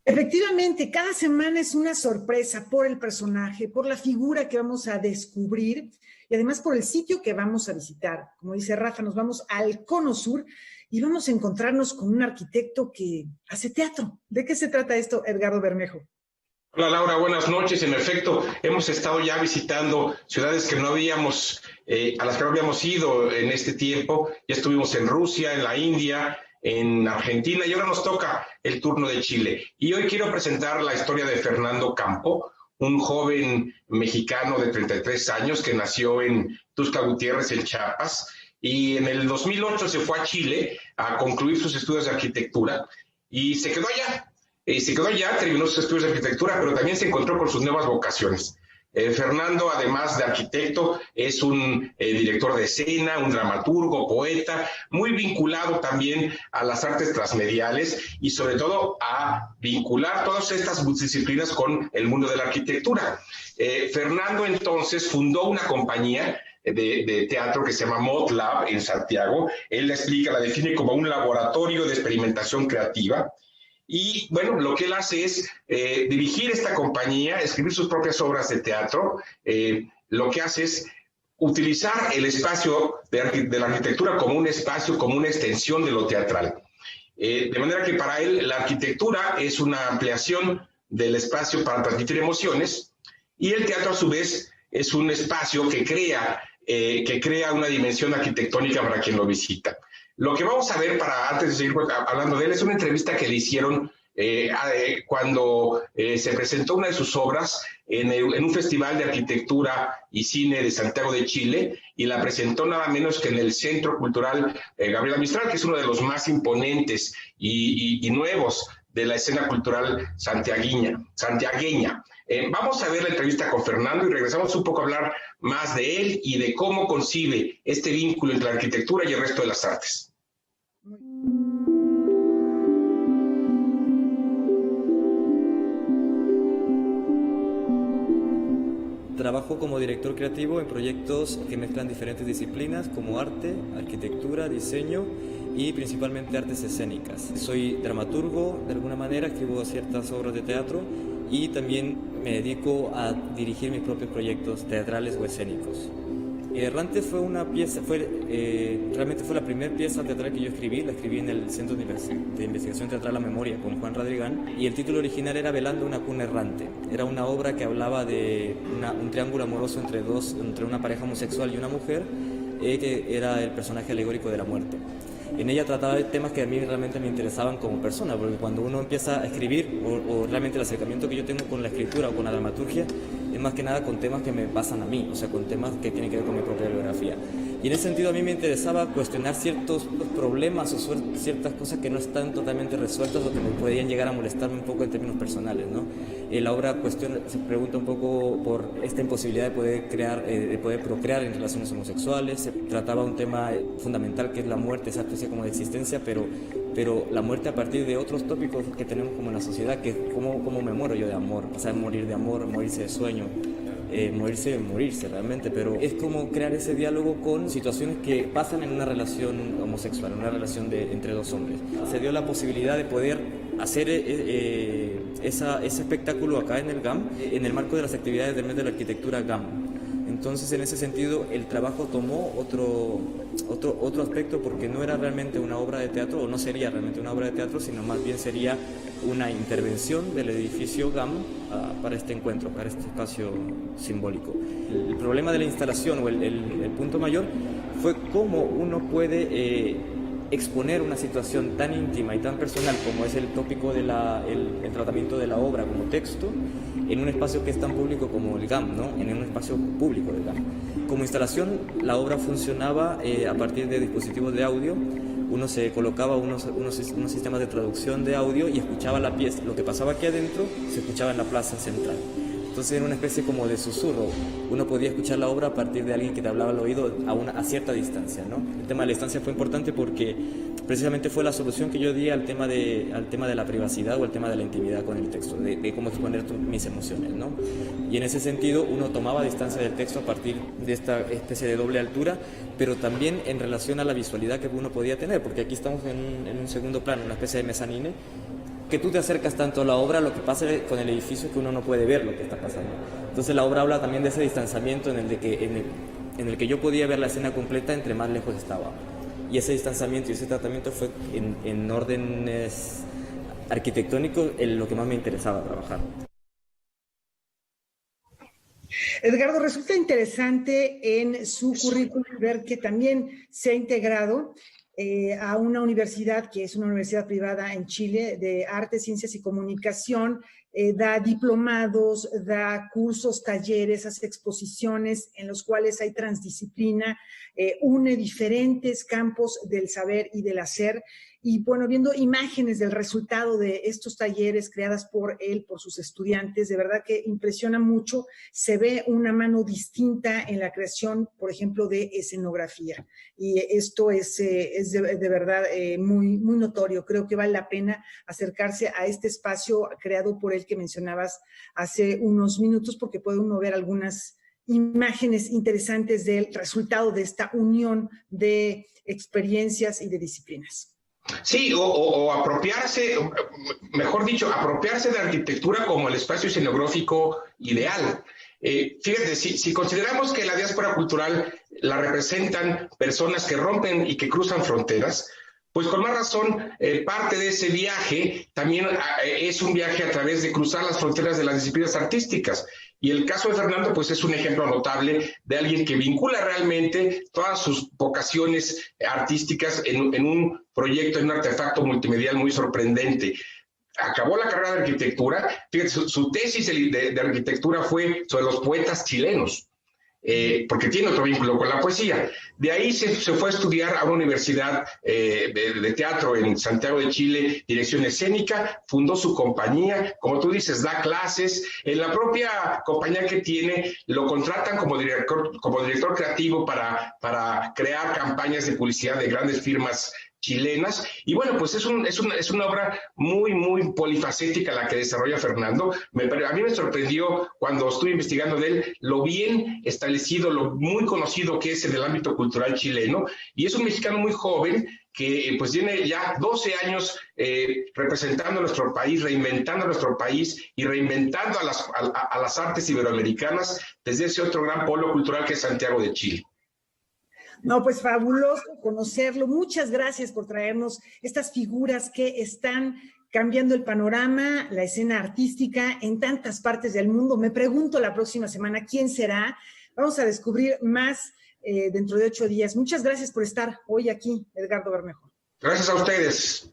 Efectivamente, cada semana es una sorpresa por el personaje, por la figura que vamos a descubrir y además por el sitio que vamos a visitar. Como dice Rafa, nos vamos al Cono Sur y vamos a encontrarnos con un arquitecto que hace teatro. ¿De qué se trata esto, Edgardo Bermejo? Hola Laura, buenas noches. En efecto, hemos estado ya visitando ciudades que no habíamos, a las que no habíamos ido en este tiempo. Ya estuvimos en Rusia, en la India, en Argentina y ahora nos toca el turno de Chile. Y hoy quiero presentar la historia de Fernando Campo, un joven mexicano de 33 años que nació en Tuxtla Gutiérrez, en Chiapas, y en el 2008 se fue a Chile a concluir sus estudios de arquitectura y se quedó allá. Terminó sus estudios de arquitectura, pero también se encontró con sus nuevas vocaciones. Fernando, además de arquitecto, es un director de escena, un dramaturgo, poeta, muy vinculado también a las artes transmediales y sobre todo a vincular todas estas disciplinas con el mundo de la arquitectura. Fernando entonces fundó una compañía de teatro que se llama ModLab en Santiago. Él la explica, la define como un laboratorio de experimentación creativa. Y bueno, lo que él hace es dirigir esta compañía, escribir sus propias obras de teatro. Lo que hace es utilizar el espacio de la arquitectura como un espacio, como una extensión de lo teatral. De manera que para él la arquitectura es una ampliación del espacio para transmitir emociones y el teatro a su vez es un espacio que crea una dimensión arquitectónica para quien lo visita. Lo que vamos a ver, antes de seguir hablando de él, es una entrevista que le hicieron cuando se presentó una de sus obras en un festival de arquitectura y cine de Santiago de Chile, y la presentó nada menos que en el Centro Cultural Gabriela Mistral, que es uno de los más imponentes y nuevos de la escena cultural santiagueña. Vamos a ver la entrevista con Fernando y regresamos un poco a hablar más de él y de cómo concibe este vínculo entre la arquitectura y el resto de las artes. Trabajo como director creativo en proyectos que mezclan diferentes disciplinas como arte, arquitectura, diseño y principalmente artes escénicas. Soy dramaturgo, de alguna manera, escribo ciertas obras de teatro y también me dedico a dirigir mis propios proyectos teatrales o escénicos. Errante fue realmente fue la primera pieza teatral que yo escribí, la escribí en el Centro de Investigación Teatral La Memoria con Juan Radrigán, y el título original era Velando una cuna errante. Era una obra que hablaba de un triángulo amoroso entre una pareja homosexual y una mujer, que era el personaje alegórico de la muerte. En ella trataba de temas que a mí realmente me interesaban como persona, porque cuando uno empieza a escribir, o realmente el acercamiento que yo tengo con la escritura o con la dramaturgia, es más que nada con temas que me pasan a mí, o sea, con temas que tienen que ver con mi propia biografía. Y en ese sentido a mí me interesaba cuestionar ciertos problemas o ciertas cosas que no están totalmente resueltas o que me podían llegar a molestarme un poco en términos personales, ¿no? La obra se pregunta un poco por esta imposibilidad de poder procrear en relaciones homosexuales. Se trataba un tema fundamental que es la muerte, esa especie como de existencia, pero la muerte a partir de otros tópicos que tenemos como en la sociedad, que es cómo me muero yo de amor, o sea, morir de amor, morirse de sueño. Morirse realmente, pero es como crear ese diálogo con situaciones que pasan en una relación homosexual, en una relación entre dos hombres. Se dio la posibilidad de poder hacer ese espectáculo acá en el GAM, en el marco de las actividades del mes de la arquitectura GAM. Entonces, en ese sentido, el trabajo tomó otro aspecto, porque no era realmente una obra de teatro, o no sería realmente una obra de teatro, sino más bien sería una intervención del edificio GAM para este encuentro, para este espacio simbólico. El problema de la instalación, o el punto mayor, fue cómo uno puede exponer una situación tan íntima y tan personal como es el tópico del tratamiento de la obra como texto, en un espacio que es tan público como el GAM, ¿no? En un espacio público del GAM. Como instalación, la obra funcionaba a partir de dispositivos de audio. Uno se colocaba unos sistemas de traducción de audio y escuchaba la pieza. Lo que pasaba aquí adentro se escuchaba en la plaza central. Entonces era una especie como de susurro. Uno podía escuchar la obra a partir de alguien que te hablaba al oído a cierta distancia, ¿no? El tema de la distancia fue importante porque precisamente fue la solución que yo di al tema de la privacidad o al tema de la intimidad con el texto, de cómo exponer mis emociones, ¿no? Y en ese sentido uno tomaba distancia del texto a partir de esta especie de doble altura, pero también en relación a la visualidad que uno podía tener, porque aquí estamos en un segundo plano, una especie de mezanine, que tú te acercas tanto a la obra, lo que pasa con el edificio, que uno no puede ver lo que está pasando. Entonces la obra habla también de ese distanciamiento en el que yo podía ver la escena completa entre más lejos estaba. Y ese distanciamiento y ese tratamiento fue en órdenes arquitectónicos lo que más me interesaba trabajar. Edgardo, resulta interesante en su currículum ver que también se ha integrado a una universidad que es una universidad privada en Chile de Arte, Ciencias y Comunicación, da diplomados, da cursos, talleres, hace exposiciones en los cuales hay transdisciplina, une diferentes campos del saber y del hacer. Y bueno, viendo imágenes del resultado de estos talleres creadas por él, por sus estudiantes, de verdad que impresiona mucho. Se ve una mano distinta en la creación, por ejemplo, de escenografía. Y esto es de verdad muy, muy notorio. Creo que vale la pena acercarse a este espacio creado por él que mencionabas hace unos minutos, porque puede uno ver algunas imágenes interesantes del resultado de esta unión de experiencias y de disciplinas. Sí, o apropiarse, mejor dicho, apropiarse de arquitectura como el espacio escenográfico ideal. Fíjate, si consideramos que la diáspora cultural la representan personas que rompen y que cruzan fronteras, pues con más razón, parte de ese viaje también es un viaje a través de cruzar las fronteras de las disciplinas artísticas. Y el caso de Fernando, pues es un ejemplo notable de alguien que vincula realmente todas sus vocaciones artísticas en un proyecto, en un artefacto multimedial muy sorprendente. Acabó la carrera de arquitectura, fíjate, su tesis de arquitectura fue sobre los poetas chilenos. Porque tiene otro vínculo con la poesía. De ahí se fue a estudiar a una universidad de teatro en Santiago de Chile, dirección escénica, fundó su compañía, como tú dices, da clases. En la propia compañía que tiene, lo contratan como director creativo para crear campañas de publicidad de grandes firmas chilenas, y bueno, pues es una obra muy, muy polifacética la que desarrolla Fernando. A mí me sorprendió cuando estuve investigando de él lo bien establecido, lo muy conocido que es en el ámbito cultural chileno, y es un mexicano muy joven que pues tiene ya 12 años representando a nuestro país, reinventando a nuestro país y reinventando a las artes iberoamericanas desde ese otro gran polo cultural que es Santiago de Chile. No, pues fabuloso conocerlo. Muchas gracias por traernos estas figuras que están cambiando el panorama, la escena artística en tantas partes del mundo. Me pregunto la próxima semana quién será. Vamos a descubrir más dentro de 8 días. Muchas gracias por estar hoy aquí, Edgardo Bermejo. Gracias a ustedes.